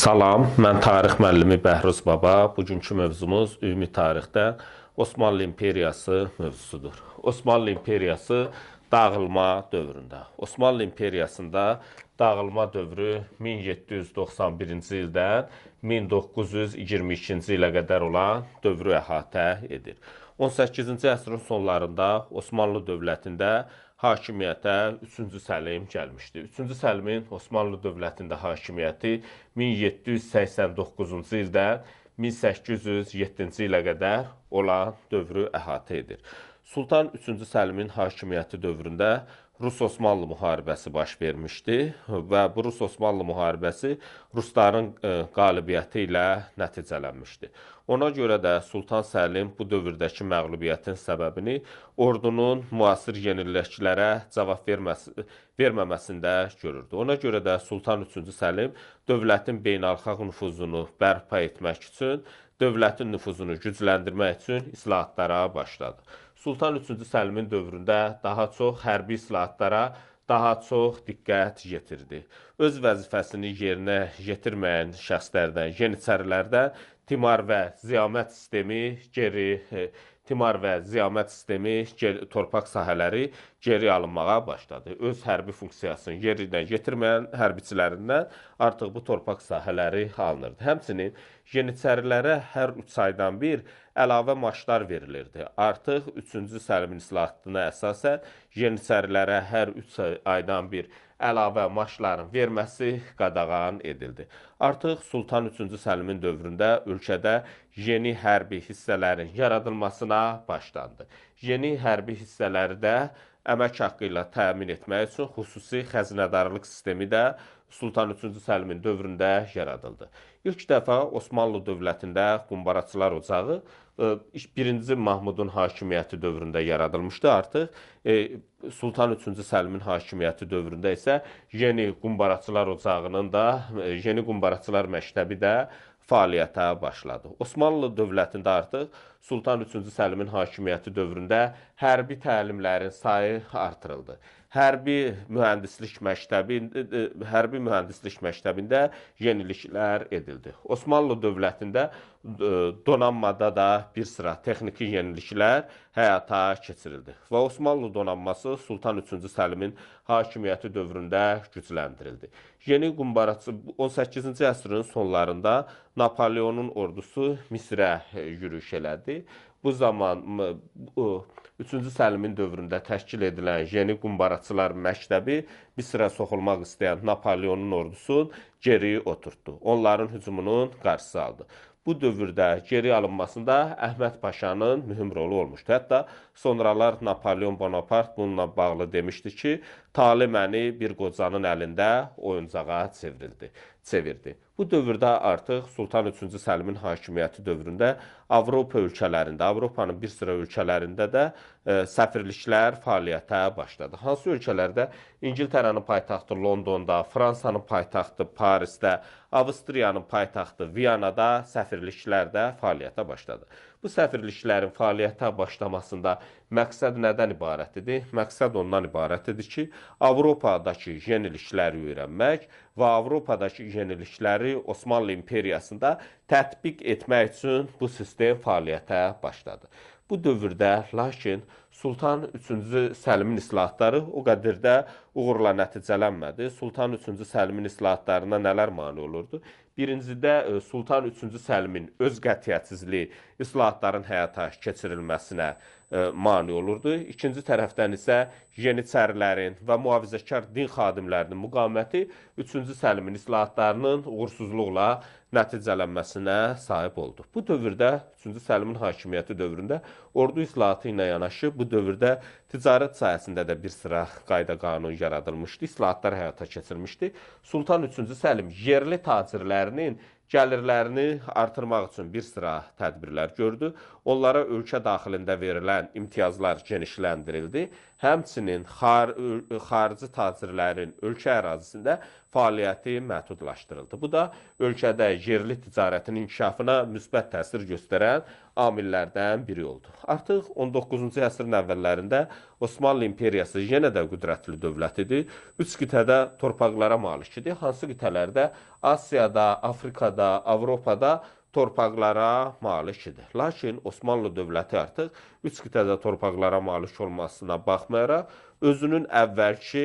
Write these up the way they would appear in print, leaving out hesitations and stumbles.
Salam, mən tarix müəllimi Bəhruz Baba. Bugünkü mövzumuz ümumi tarixdə Osmanlı İmperiyası mövzusudur. Osmanlı İmperiyası dağılma dövründə. Osmanlı İmperiyasında dağılma dövrü 1791-ci ildən 1922-ci ilə qədər olan dövrü əhatə edir. 18-ci əsrin sonlarında Osmanlı dövlətində hakimiyyətə 3-cü Səlim gəlmişdi. 3-cü Səlimin Osmanlı dövlətində hakimiyyəti 1789-cu ildən 1807-ci ilə qədər olan dövrü əhatə edir. Sultan 3-cü Səlimin hakimiyyəti dövründə Rus-Osmanlı müharibəsi baş vermişdi və bu Rus-Osmanlı müharibəsi Rusların qalibiyyəti ilə nəticələnmişdi. Ona görə də Sultan Səlim bu dövrdəki məğlubiyyətin səbəbini ordunun müasir yeniliklərə cavab verməməsində görürdü. Ona görə də Sultan 3-cü Səlim dövlətin beynəlxalq nüfuzunu bərpa etmək üçün, dövlətin nüfuzunu gücləndirmək üçün islahatlara başladı. Sultan 3-cü Səlimin dövründə daha çox hərbi islahatlara daha çox diqqət yetirdi. Öz vəzifəsini yerinə yetirməyən şəxslərdən, yeniçərilərdən timar və ziyamət sistemi, torpaq sahələri geri alınmağa başladı. Öz hərbi funksiyasını yerinə yetirməyən hərbiçilərindən artıq bu torpaq sahələri alınırdı. Həmçinin yeniçərilərə hər 3 aydan bir əlavə maaşlar verilirdi. Artıq 3-cü Səlimin islahatına əsasən yeniçərilərə hər 3 aydan bir əlavə maaşların verməsi qadağan edildi. Artıq Sultan 3-cü Səlimin dövründə ölkədə yeni hərbi hissələrin yaradılmasına başlandı. Yeni hərbi hissələri də əmək haqqı ilə təmin etmək üçün xüsusi xəzinədarlıq sistemi də Sultan 3-cü Səlimin dövründə yaradıldı. İlk dəfə Osmanlı dövlətində qumbaraçılar ocağı 1-ci Mahmudun hakimiyyəti dövründə yaradılmışdı. Artıq Sultan 3-cü Səlimin hakimiyyəti dövründə isə yeni qumbaraçılar ocağının da, yeni qumbaraçılar məktəbi də fəaliyyətə başladı. Osmanlı dövlətində artıq Sultan 3-cü Səlimin hakimiyyəti dövründə hərbi təlimlərin sayı artırıldı. Hərbi mühəndislik məktəbində yeniliklər edildi. Osmanlı dövlətində donanmada da bir sıra texniki yeniliklər həyata keçirildi və Osmanlı donanması Sultan 3-cü Səlimin hakimiyyəti dövründə gücləndirildi. Yeni qumbaraçı 18-ci əsrin sonlarında Napoleonun ordusu Misrə yürüş elədi. Bu zaman 3-cü Səlimin dövründə təşkil edilən yeni qumbaraçılar məktəbi Misrə soxulmaq istəyən Napoleonun ordusunu geri oturtdu. Onların hücumunun qarşısı aldı. Bu dövrdə geri alınmasında Əhməd Paşanın mühüm rolu olmuşdu. Hətta sonralar Napoleon Bonaparte bununla bağlı demişdi ki, tale məni bir qocanın əlində oyuncağa çevirdi. Bu dövrdə artıq Sultan 3-cü Səlimin hakimiyyəti dövründə Avropa ölkələrində, Avropanın bir sıra ölkələrində də səfirliklər fəaliyyətə başladı. Hansı ölkələrdə? İngiltərənin paytaxtı Londonda, Fransanın paytaxtı Parisdə, Avstriyanın paytaxtı Viyanada səfirliklər də fəaliyyətə başladı. Bu səfirliklərin fəaliyyətə başlamasında məqsəd nədən ibarət idi? Məqsəd ondan ibarət idi ki, Avropadakı yenilikləri öyrənmək və Avropadakı yenilikləri Osmanlı İmperiyasında tətbiq etmək üçün bu sistem fəaliyyətə başladı. Bu dövrdə, lakin Sultan 3-cü Səlimin islahatları o qədər də uğurla nəticələnmədi. Sultan 3-cü Səlimin islahatlarına nələr mane olurdu? Birincidə Sultan 3-cü Səlimin öz qətiyyətsizliyi islahatların həyata keçirilməsinə mane olurdu. İkinci tərəfdən isə yeniçərilərin və mühafizəkar din xadimlərinin müqaviməti 3-cü Səlimin islahatlarının uğursuzluqla nəticələnməsinə sahib oldu. Bu dövrdə 3-cü Səlimin hakimiyyəti dövründə ordu islahatı ilə yanaşı bu dövrdə ticarət sahəsində də bir sıra qayda qanun yaradılmışdı, islahatlar həyata keçirilmişdi. Sultan 3-cü Səlim yerli tacirlərinin gəlirlərini artırmaq üçün bir sıra tədbirlər gördü. Onlara ölkə daxilində verilən imtiyazlar genişləndirildi. Həmçinin xarici tacirlərin ölkə ərazisində fəaliyyəti məhdudlaşdırıldı. Bu da ölkədə yerli ticarətin inkişafına müsbət təsir göstərən amillərdən biri oldu. Artıq 19-cu əsrin əvvəllərində Osmanlı İmperiyası yenə də qüdrətli dövlət idi. Üç qitədə torpaqlara malik idi. Hansı qitələrdə? Asiyada, Afrikada, Avropada torpaqlara malik idi. Lakin Osmanlı dövləti artıq üç qitədə torpaqlara malik olmasına baxmayaraq, özünün əvvəlki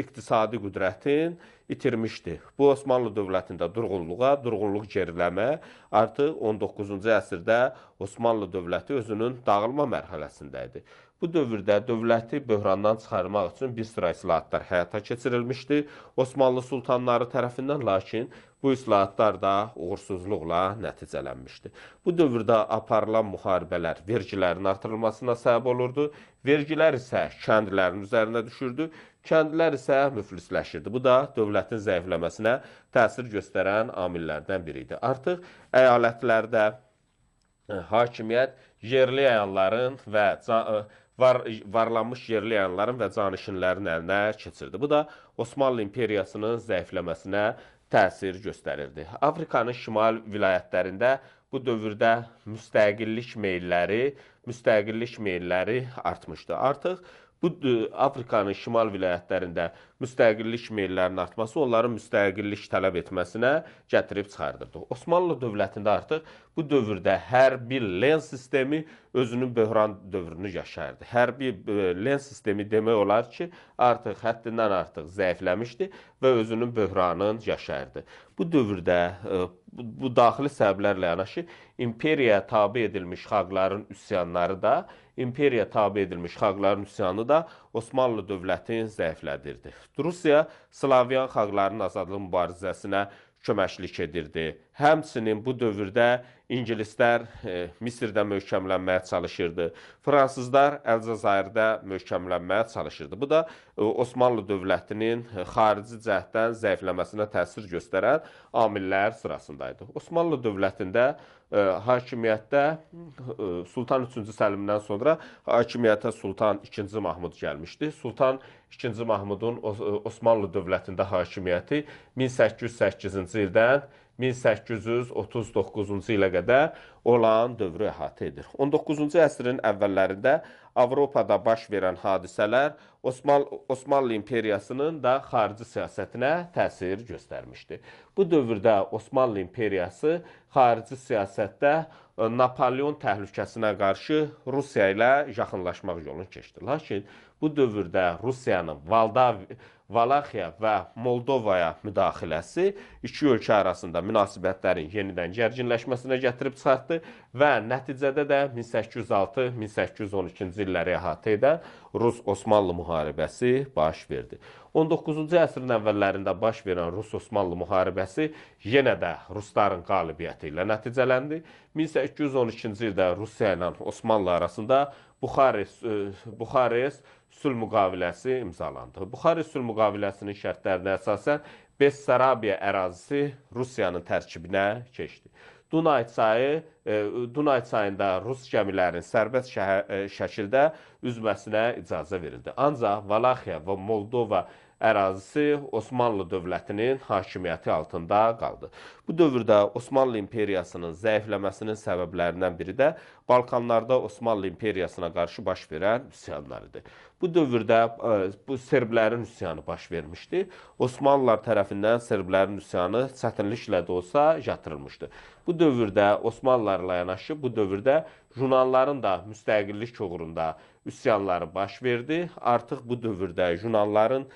iqtisadi qüdrətini itirmişdi. Bu, Osmanlı dövlətində durğunluq geriləmə artıq 19-cu əsrdə Osmanlı dövləti özünün dağılma mərhələsində idi. Bu dövrdə dövləti böhrandan çıxarmaq üçün bir sıra islahatlar həyata keçirilmişdi Osmanlı sultanları tərəfindən, lakin bu islahatlar da uğursuzluqla nəticələnmişdi. Bu dövrdə aparılan müharibələr vergilərin artırılmasına səbəb olurdu. Vergilər isə kəndlilərin üzərinə düşürdü. Kəndlilər isə müflisləşirdi. Bu da dövlətin zəifləməsinə təsir göstərən amillərdən biri idi. Artıq əyalətlərdə hakimiyyət yerli əyanların və varlanmış yerli əyanların və canişinlərin əlinə keçirdi. Bu da Osmanlı İmperiyasının zəifləməsinə təsir göstərirdi. Afrikanın şimal vilayətlərində bu dövrdə müstəqillik meylləri artmışdı. Artıq bu Afrikanın şimal vilayətlərində müstəqillik meyllərinin artması onların müstəqillik tələb etməsinə gətirib çıxardırdı. Osmanlı dövlətində artıq bu dövrdə hərbi len sistemi özünün böhran dövrünü yaşayırdı. Hərbi len sistemi demək olar ki, artıq həddindən artıq zəifləmişdi və özünün böhranını yaşayırdı. Bu dövrdə bu daxili səbəblərlə yanaşı imperiyaya tabe edilmiş xalqların üsyanları da Osmanlı dövlətini zəiflədirdi. Rusiya Slavyan xalqlarının azadlıq mübarizəsinə köməklik edirdi. Həmçinin bu dövrdə İngilislər Misirdə möhkəmlənməyə çalışırdı. Fransızlar Əlcəzairdə möhkəmlənməyə çalışırdı. Bu da Osmanlı dövlətinin xarici cəhddən zəifləməsinə təsir göstərən amillər sırasındaydı. Osmanlı dövlətində hakimiyyətdə Sultan 3-cü Səlimdən sonra hakimiyyətə Sultan 2-ci Mahmud gəlmişdi. Sultan 2-ci Mahmudun Osmanlı dövlətində hakimiyyəti 1808-ci ildən 1839-cu ilə qədər olan dövrü əhatə edir. 19-cu əsrin əvvəllərində Avropada baş verən hadisələr Osmanlı İmperiyasının da xarici siyasətinə təsir göstərmişdi. Bu dövrdə Osmanlı İmperiyası xarici siyasətdə Napolyon təhlükəsinə qarşı Rusiya ilə yaxınlaşmaq yolunu keçdi. Lakin bu dövrdə Rusiyanın Valaxiya və Moldovaya müdaxiləsi iki ölkə arasında münasibətlərin yenidən gərginləşməsinə gətirib çıxartdı və nəticədə də 1806-1812-ci illəri əhatə edən Rus-Osmanlı müharibəsi baş verdi. 19-cu əsrin əvvəllərində baş verən Rus-Osmanlı müharibəsi yenə də Rusların qalibiyyəti ilə nəticələndi. 1812-ci ildə Rusiya ilə Osmanlı arasında Buxarest sülh müqaviləsi imzalandı. Buxarest sülh müqaviləsinin şərtlərinə əsasən Bessarabiya ərazisi Rusiyanın tərkibinə keçdi. Dunay çayında Rus gəmilərinin sərbəst şəkildə üzməsinə icazə verildi. Ancaq Valaxiya və Moldova ərazisi Osmanlı dövlətinin hakimiyyəti altında qaldı. Bu dövrdə Osmanlı İmperiyasının zəifləməsinin səbəblərindən biri də Balkanlarda Osmanlı İmperiyasına qarşı baş verən üsyanlar idi. Bu dövrdə bu serblərin üsyanı baş vermişdi. Osmanlılar tərəfindən serblərin üsyanı çətinliklə də olsa yatırılmışdı. Bu dövrdə Osmanlılarla yanaşı bu dövrdə Yunanların da müstəqillik uğrunda üsyanları baş verdi. Artıq bu dövrdə Yunanların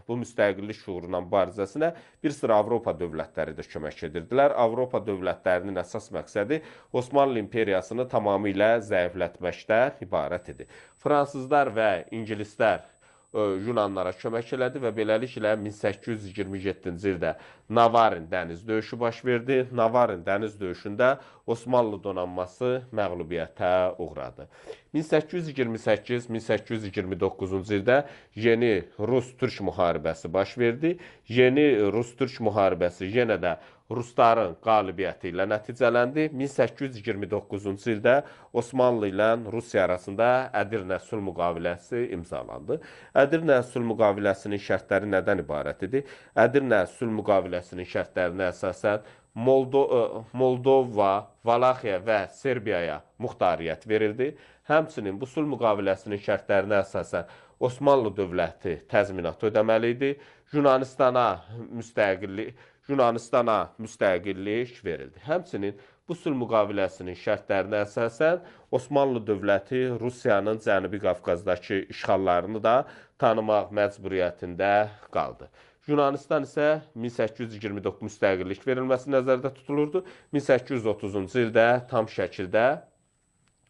bu müstəqillik uğruna mübarizəsinə bir sıra Avropa dövlətləri də kömək edirdilər. Avropa dövlətlərinin əsas məqsədi Osmanlı İmperiyasını tamamilə zəiflətməkdən ibarət idi. Fransızlar və İngilislər Yunanlara kömək elədi və beləliklə 1827-ci ildə Navarin dəniz döyüşü baş verdi. Navarin dəniz döyüşündə Osmanlı donanması məğlubiyyətə uğradı. 1828-1829-cu ildə yeni Rus-Türk müharibəsi baş verdi. Yeni Rus-Türk müharibəsi yenə də Rusların qalibiyyəti ilə nəticələndi. 1829-cu ildə Osmanlı ilə Rusiya arasında Ədirnə sülh müqaviləsi imzalandı. Ədirnə sülh müqaviləsinin şərtləri nədən ibarət idi? Ədirnə sülh müqaviləsinin şərtlərinə əsasən Moldova, Valaxiya və Serbiyaya muxtariyyət verildi. Həmçinin bu sülh müqaviləsinin şərtlərinə əsasən Osmanlı dövləti təzminat ödəməli idi. Yunanistana müstəqillik verildi. Həmçinin bu sülh müqaviləsinin şərtlərinə əsasən Osmanlı dövləti Rusiyanın Cənubi Qafqazdakı işğallarını da tanımaq məcburiyyətində qaldı. Yunanistan isə 1829 müstəqillik verilməsi nəzərdə tutulurdu. 1830-cu ildə tam şəkildə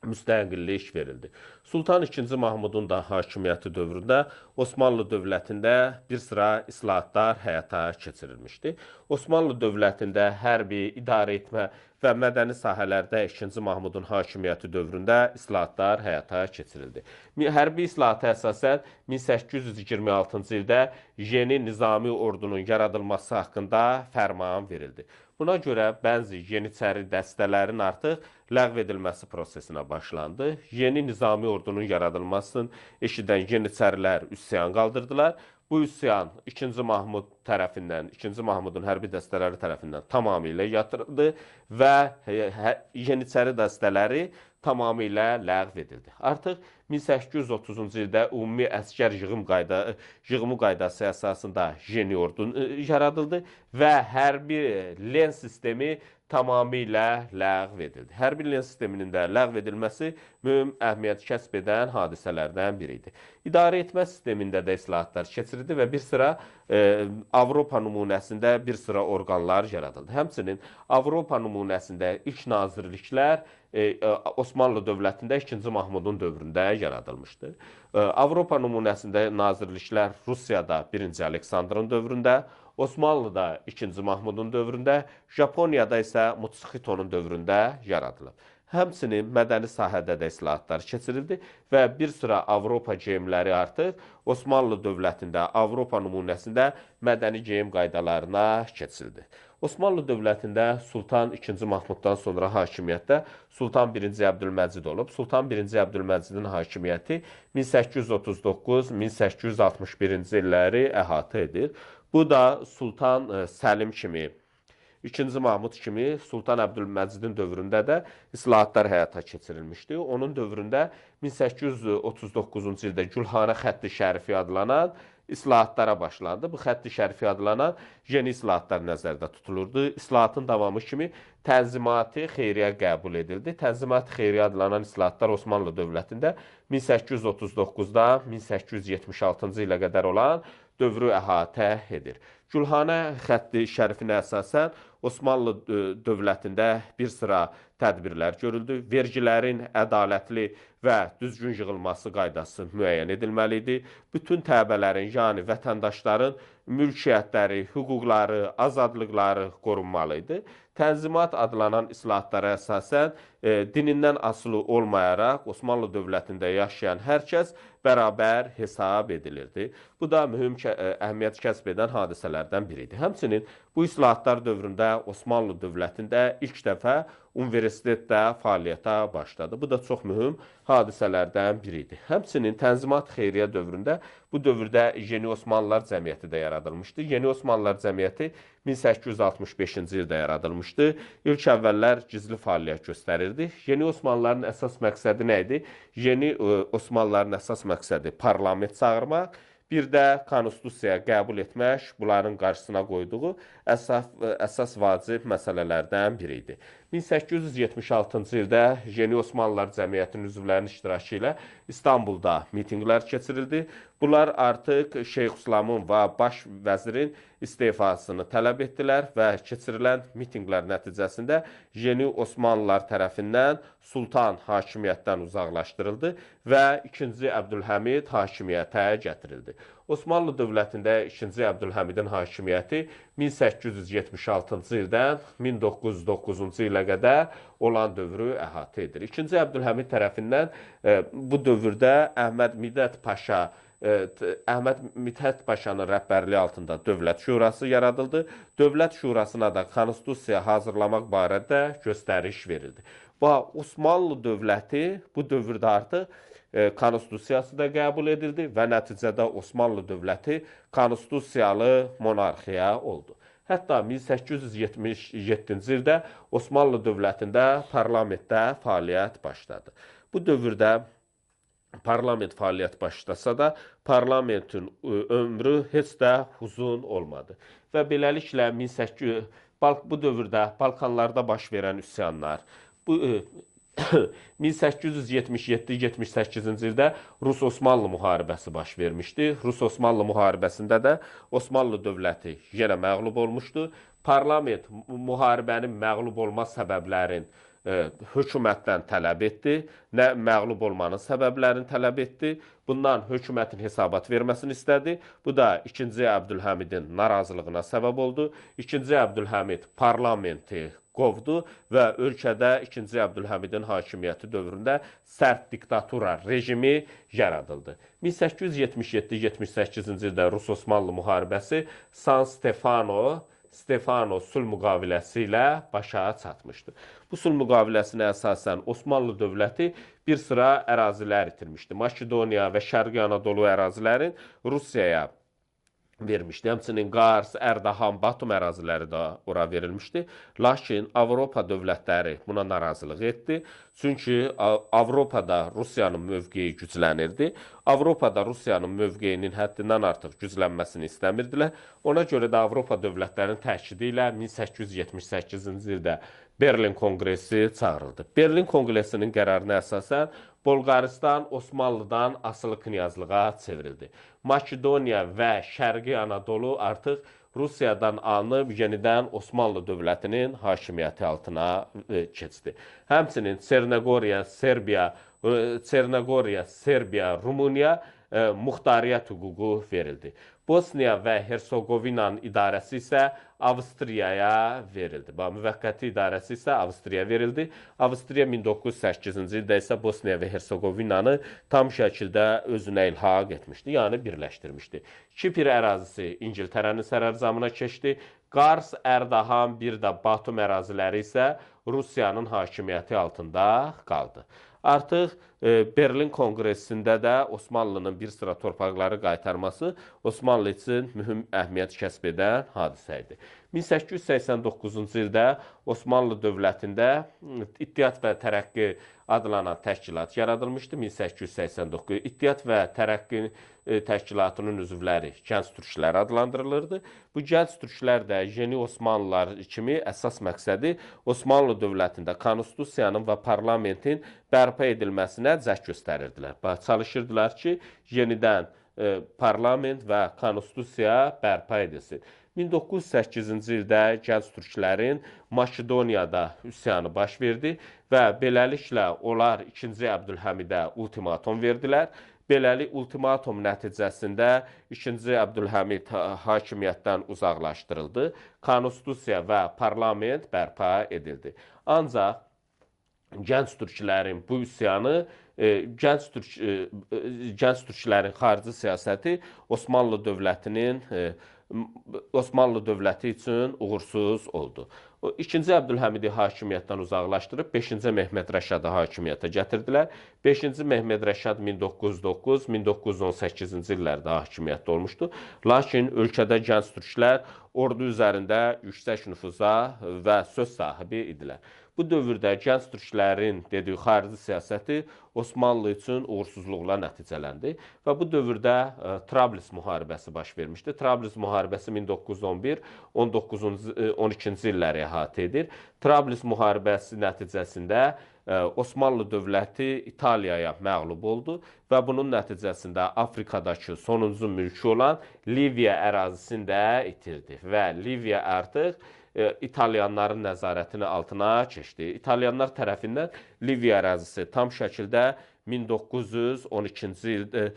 müstəqillik verildi. Sultan II. Mahmudun da hakimiyyəti dövründə Osmanlı dövlətində bir sıra islahatlar həyata keçirilmişdi. Osmanlı dövlətində hərbi, idarə etmə və mədəni sahələrdə II. Mahmudun hakimiyyəti dövründə islahatlar həyata keçirildi. Hərbi islahata əsasən 1826-cı ildə yeni nizami ordunun yaradılması haqqında fərman verildi. Buna görə bəzi yeniçəri dəstələrin artıq ləğv edilməsi prosesinə başlandı. Yeni nizami ordunun yaradılmasını eşidən yeniçərilər üsyan qaldırdılar. Bu üsyan II. Mahmud tərəfindən, II. Mahmudun hərbi dəstələri tərəfindən tamamilə yatırıldı və yeniçəri dəstələri tamamilə ləğv edildi. Artıq 1830-cu ildə ümumi əskər yığımı qaydası əsasında yeni ordu yaradıldı və hərbi len sistemi tamamilə ləğv edildi. Hərbi len sisteminin də ləğv edilməsi mühüm əhəmiyyət kəsb edən hadisələrdən biri idi. İdarə etmə sistemində də islahatlar keçirildi və bir sıra Avropa nümunəsində bir sıra orqanlar yaradıldı. Həmçinin Avropa nümunəsində ilk nazirliklər Osmanlı dövlətində II. Mahmudun dövründə yaradılmışdı. Avropa nümunəsində nazirliklər Rusiyada 1-ci Aleksandrın dövründə, Osmanlıda II. Mahmudun dövründə, Japoniyada isə Mutsuhitonun dövründə yaradılıb. Həmçinin mədəni sahədə də islahatlar keçirildi və bir sıra Avropa geyimləri artıq Osmanlı dövlətində, Avropa nümunəsində mədəni geyim qaydalarına keçildi. Osmanlı dövlətində Sultan II. Mahmuddan sonra hakimiyyətdə Sultan 1-ci Əbdülməcid olub. Sultan 1-ci Əbdülməcidin hakimiyyəti 1839-1861-ci illəri əhatə edir. Bu da Sultan Səlim kimi, II. Mahmud kimi Sultan Əbdülməcidin dövründə də islahatlar həyata keçirilmişdi. Onun dövründə 1839-cu ildə Gülxanə xətti şərifi adlanan islahatlara başlandı. Bu xətti şərifi adlanan yeni islahatlar nəzərdə tutulurdu. İslahatın davamı kimi Tənzimat-ı Xeyriyyə qəbul edildi. Tənzimat-ı Xeyriyyə adlanan islahatlar Osmanlı dövlətində 1839-dan 1876-cı ilə qədər olan dövrü əhatə edir. Gülxanə xətti şərifinə əsasən Osmanlı dövlətində bir sıra tədbirlər görüldü. Vergilərin ədalətli və düzgün yığılması qaydası müəyyən edilməli idi. Bütün təbələrin, yəni vətəndaşların mülkiyyətləri, hüquqları, azadlıqları qorunmalı idi. Tənzimat adlanan islahatlara əsasən dinindən asılı olmayaraq Osmanlı dövlətində yaşayan hər kəs bərabər hesab edilirdi. Bu da mühüm əhəmiyyət kəsb edən hadisələrdən biridir. Həmçinin bu islahatlar dövründə Osmanlı dövlətində ilk dəfə universitetdə fəaliyyətə başladı. Bu da çox mühüm hadisələrdən biridir. Həmçinin Tənzimat Xeyriyyə dövründə bu dövrdə Yeni Osmanlılar Cəmiyyəti də yaradılmışdı. Yeni Osmanlılar Cəmiyyəti 1865-ci ildə yaradılmışdı. İlk əvvəllər gizli fəaliyyət göstərirdi. Yeni Osmanlıların əsas məqsədi nə idi? Yeni Osmanlıların əsas məqsədi parlament çağırmaq, bir də konstitusiyaya qəbul etmək bunların qarşısına qoyduğu əsas vacib məsələlərdən biri idi. 1876-cı ildə Yeni Osmanlılar Cəmiyyətinin üzvlərinin iştirakı ilə İstanbulda mitinqlər keçirildi. Bunlar artıq Şeyxüslamın və baş vəzirin istefasını tələb etdilər və keçirilən mitinqlər nəticəsində Yeni Osmanlılar tərəfindən Sultan hakimiyyətdən uzaqlaşdırıldı və 2-ci Əbdülhəmid hakimiyyətə gətirildi. Osmanlı dövlətində 2-ci Əbdülhəmidin hakimiyyəti 1876-cı ildən 1909-cu ilə qədər olan dövrü əhatə edir. 2-ci Əbdülhəmid tərəfindən bu dövrdə Əhməd Mithat Paşanın rəhbərliyi altında Dövlət Şurası yaradıldı. Dövlət Şurasına da konstitusiya hazırlamaq barədə göstəriş verildi. Və Osmanlı dövləti bu dövrdə artıq konstitusiyası da qəbul edildi və nəticədə Osmanlı dövləti konstitusiyalı monarxiya oldu. Hətta 1877-ci ildə Osmanlı dövlətində parlamentdə fəaliyyət başladı. Bu dövrdə parlament fəaliyyət başlasa da, parlamentin ömrü heç də uzun olmadı. Və beləliklə bu dövrdə Balkanlarda baş verən üsyanlar, 1877-78-ci ildə Rus-Osmanlı müharibəsi baş vermişdi. Rus-Osmanlı müharibəsində də Osmanlı dövləti yenə məğlub olmuşdu. Parlament müharibənin məğlub olma səbəblərin hökumətdən tələb etdi, məğlub olmanın səbəblərini tələb etdi. Bundan hökumətin hesabat verməsini istədi. Bu da 2-ci Əbdülhəmidin narazılığına səbəb oldu. 2-ci Əbdülhəmid parlamenti qovdu və ölkədə 2-ci Əbdülhəmidin hakimiyyəti dövründə sərt diktatura rejimi yaradıldı. 1877-78-ci ildə Rus-Osmanlı müharibəsi San Stefano sülh müqaviləsi ilə başa çatmışdı. Bu sülh müqaviləsinə əsasən Osmanlı dövləti bir sıra ərazilər itirmişdi. Makedoniya və Şərqi Anadolu ərazilərin Rusiyaya vermişdi. Həmçinin Qars, Ərdahan, Batum əraziləri də ora verilmişdi. Lakin Avropa dövlətləri buna narazılıq etdi. Çünki Avropada Rusiyanın mövqeyi güclənirdi. Avropada Rusiyanın mövqeyinin həddindən artıq güclənməsini istəmirdilər. Ona görə də Avropa dövlətlərinin təkidi ilə 1878-ci ildə Berlin Konqresi çağırıldı. Berlin Konqresinin qərarına əsasən Bolqaristan Osmanlıdan asılı knyazlığa çevrildi. Makedoniya və Şərqi Anadolu artıq Rusiyadan alınıb yenidən Osmanlı dövlətinin hakimiyyəti altına keçdi. Həmçinin Çernogoriya, Serbiya, Rumıniya muxtariyyət hüququ verildi. Bosniya və Hersogovinanın idarəsi isə Avstriyaya verildi. Müvəqqəti idarəsi isə Avstriyaya verildi. Avstriya 1908-ci ildə isə Bosniya və Hersogovinanı tam şəkildə özünə ilhaq etmişdi, yəni birləşdirmişdi. Kipr ərazisi İngiltərənin sərərzamına keçdi. Qars, Ərdahan, bir də Batum əraziləri isə Rusiyanın hakimiyyəti altında qaldı. Artıq Berlin Konqresində də Osmanlının bir sıra torpaqları qaytarması Osmanlı üçün mühüm əhəmiyyət kəsb edən hadisə idi. 1889-cu ildə Osmanlı dövlətində İttihat və Tərəqqi adlanan təşkilat yaradılmışdı. 1889 İttihat və Tərəqqi təşkilatının üzvləri gənc türklər adlandırılırdı. Bu gənc türklər də Yeni Osmanlılar kimi əsas məqsədi Osmanlı dövlətində konstitusiyanın və parlamentin bərpa edilməsinə cəhd göstərirdilər. Çalışırdılar ki, yenidən parlament və konstitusiya bərpa edilsin. 1908-ci ildə gənc türklərin Makedoniyada üsyanı baş verdi və beləliklə onlar 2-ci Əbdülhəmidə ultimatum verdilər. Beləlik ultimatum nəticəsində 2-ci Əbdülhəmid hakimiyyətdən uzaqlaşdırıldı. Konstitusiya və parlament bərpa edildi. Ancaq gənc türklərin bu üsyanı, gənc türklərin xarici siyasəti Osmanlı dövləti üçün uğursuz oldu. 2-ci Əbdülhəmidi hakimiyyətdən uzaqlaşdırıb 5-ci Mehmed Rəşadı hakimiyyətə gətirdilər. 5-ci Mehmed Rəşad 1909-1918-ci illərdə hakimiyyətdə olmuşdu. Lakin ölkədə gənc türklər ordu üzərində yüksək nüfuza və söz sahibi idilər. Bu dövrdə gənc türklərin dediyi xarici siyasəti Osmanlı üçün uğursuzluqla nəticələndi və bu dövrdə Trablis müharibəsi baş vermişdi. Trablis müharibəsi 1911-12-ci illəri əhatə edir. Trablis müharibəsi nəticəsində Osmanlı dövləti İtaliyaya məğlub oldu və bunun nəticəsində Afrikadakı sonuncu mülkü olan Liviya ərazisini də itirdi və Liviya artıq İtalyanların nəzarətini altına keçdi. İtalyanlar tərəfindən Liviya ərazisi tam şəkildə 1912-ci ildə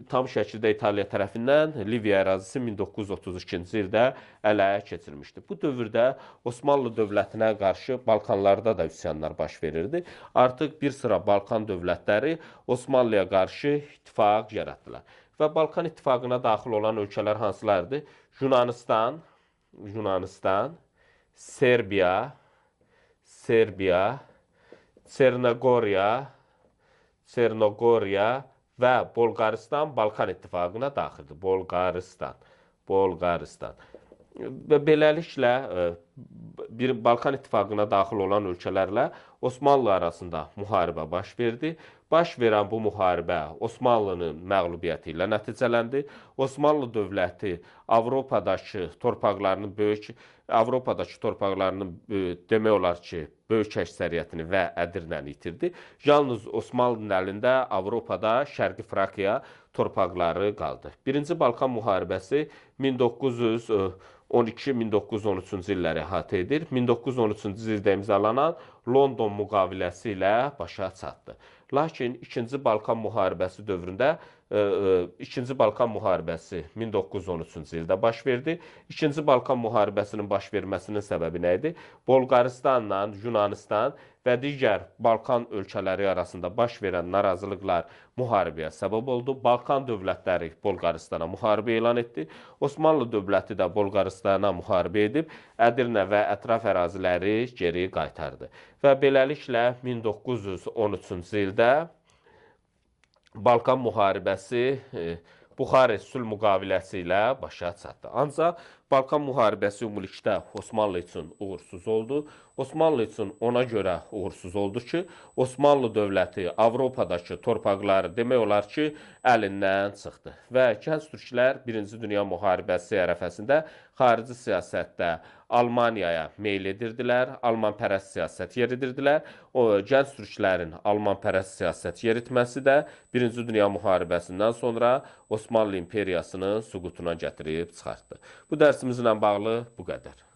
tam şəkildə İtaliya tərəfindən Liviya ərazisi 1932-ci ildə ələ keçirilmişdi. Bu dövrdə Osmanlı dövlətinə qarşı Balkanlarda da üsyanlar baş verirdi. Artıq bir sıra Balkan dövlətləri Osmanlıya qarşı ittifaq yaratdılar. Və Balkan ittifaqına daxil olan ölkələr hansılardır? Yunanistan, Serbiya, Çernogoriya və Bolqaristan Balkan ittifaqına daxildir. Bolqaristan. Və beləliklə bir Balkan ittifaqına daxil olan ölkələrlə Osmanlı arasında müharibə baş verdi. Baş verən bu müharibə Osmanlının məğlubiyyəti ilə nəticələndi. Osmanlı dövləti Avropadakı torpaqlarının demək olar ki, böyük əksəriyyətini və Ədirnəni itirdi. Yalnız Osmanlının əlində Avropada Şərqi Frakiya torpaqları qaldı. Birinci Balkan müharibəsi 1912-1913-cü illəri əhatə edir. 1913-cü ildə imzalanan London müqaviləsi ilə başa çatdı. Lakin İkinci Balkan müharibəsi dövründə İkinci Balkan müharibəsi 1913-cü ildə baş verdi. İkinci Balkan müharibəsinin baş verməsinin səbəbi nə idi? Bolqaristanla Yunanistan və digər Balkan ölkələri arasında baş verən narazılıqlar müharibəyə səbəb oldu. Balkan dövlətləri Bolqaristana müharibə elan etdi. Osmanlı dövləti də Bolqaristana müharibə edib Ədirnə və ətraf əraziləri geri qaytardı. Və beləliklə 1913-cü ildə Balkan müharibəsi Buxarest sülh müqaviləsi ilə başa çatdı. Ancaq Balkan müharibəsi ümumilikdə Osmanlı üçün uğursuz oldu. Osmanlı üçün ona görə uğursuz oldu ki, Osmanlı dövləti Avropadakı torpaqları demək olar ki, əlindən çıxdı. Və gənc türklər Birinci Dünya müharibəsi ərəfəsində xarici siyasətdə Almaniyaya meyl edirdilər, Almanpərəst siyasət yeridirdilər. O gənc türklərin Almanpərəst siyasət yeritməsi də Birinci Dünya müharibəsindən sonra Osmanlı imperiyasının süqutuna gətirib çıxartdı. Bu dərsimizlə bağlı bu qədər.